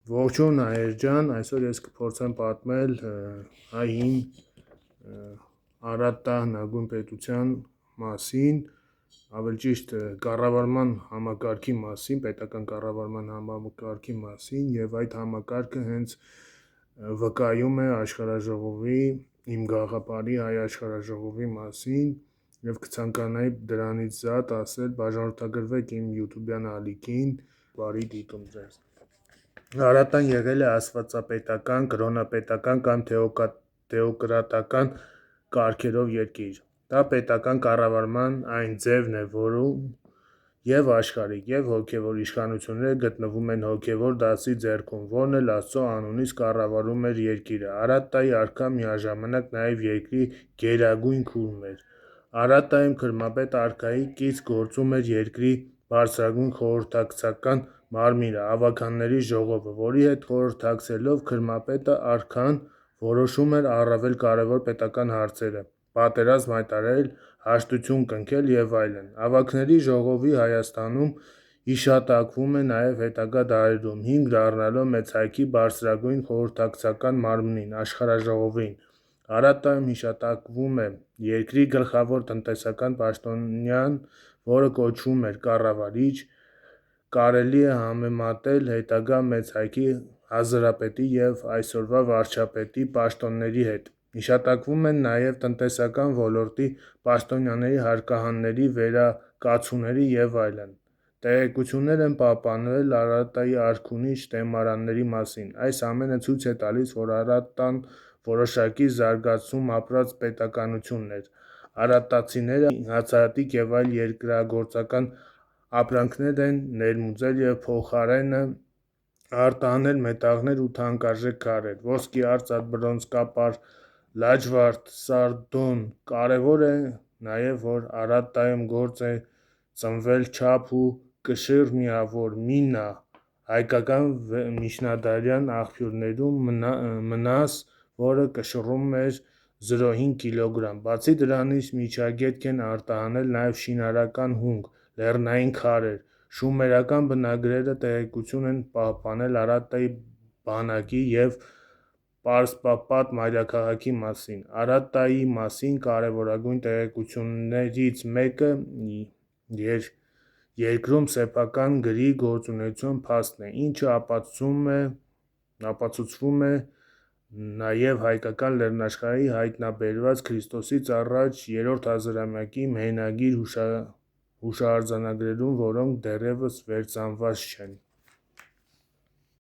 Ողջույն Հայեր ջան, այսօր ես կփորձեմ պատմել հին Արատտա հնագույն պետության մասին, ավելի ճիշտ կառավարման համակարգի մասին, պետական կառավարման համակարգի մասին, եւ այդ համակարգը հենց վկայում է աշխարհաժողովի, իմ գաղափարի հայ աշխարհաժողովի մասին, եւ կցանկանայի դրանից զատ ասել, բաժանորդագրվեք իմ YouTube-յան ալիքին, բարի դիտում ձեզ։ Արատտան եղել է աստվածապետական, կրոնապետական կամ թեոկրատական կարգերով երկիր։ Դա պետական կառավարման այն ձևն է, որում եւ աշխարհիկ, եւ հոգեվոր իշխանությունները գտնվում են հոգեվոր դասի ձեռքում, որն էլ Աստծո անունից կառավարում էր երկիրը։ Արատտայի արքան միաժամանակ նաեւ երկրի գերագույն քուրմն էր։ Արատտայում քրմապետ արքայի կից գործում էր երկրի բարձրագույն խորհրդակցական մարմինը, ավագանների ժողովը, որի հետ խորհրդակցելով քրմապետը արքան որոշում էր առավել կարևոր պետական հարցերը, պատերազմ հայտարարել, հաշտություն կնքել եւ այլն։ Ավագների ժողովի Հայաստանում հիշատակվում է նաեւ հետագա դարերում, հիմք դառնալով մեծ հայքի բարձրագույն խորհրդակցական մարմնին՝ աշխարհաժողովին։ Արատտայում հիշատակվում է երկրի գլխավոր տնտեսական պաշտոնյան, որը կոչվում էր կառավարիչ, կարելի է համեմատել հետագա մեծ հայքի Ազրապետի եւ այսօրվա վարչապետի պաշտոնների հետ։ Հիշատակվում են նաեւ տնտեսական ոլորտի պաշտոնյաների, հարկահանների, վերակացուների եւ այլն։ Տեղեկություններ են պահպանվել Արատտայի արքունիչ տեմարանների մասին։ Այս ամենը ցույց է տալիս, որ Արատտան որոշակի զարգացում ապրած պետականություն էր։ Արատտացիները հացահատիկ եւ այլ երկրագործական ապրանքներ են ներմուծել եւ փոխարենը արտահանել մետաղներ ու թանկարժեք քարեր՝ ոսկի, արծաթ, բրոնզ, կապար, լաջվարդ, սարդոն։ Կարևոր է նաեւ, որ Արատտայում գործ է ծնվել չափ ու կշիռ միավոր մինա, հայկական միջնադարյան աղբյուրներում մնաս, որը կշռում էր 0.5 կգ։ Բացի դրանից միջագետք են արտահանել նաեւ շինարարական հունկ, լեռնային քարեր։ Շումերական բնագրերը տեղեկություն են պահպանել Արատտայի բանակի եւ պարսպապատ մայրաքաղաքի մասին։ Արատտայի մասին կարևորագույն տեղեկություններից մեկը երկրում սեփական գրի գործունեության փաստն է, ինչը ապացուցվում է նաեւ հայկական լեռնաշխարհի հայտնաբերված Քրիստոսից առաջ 3-րդ հազարամյակի մեհնագիր հուշարձանագրերում, որոնք դեռեւս վերծանված չեն։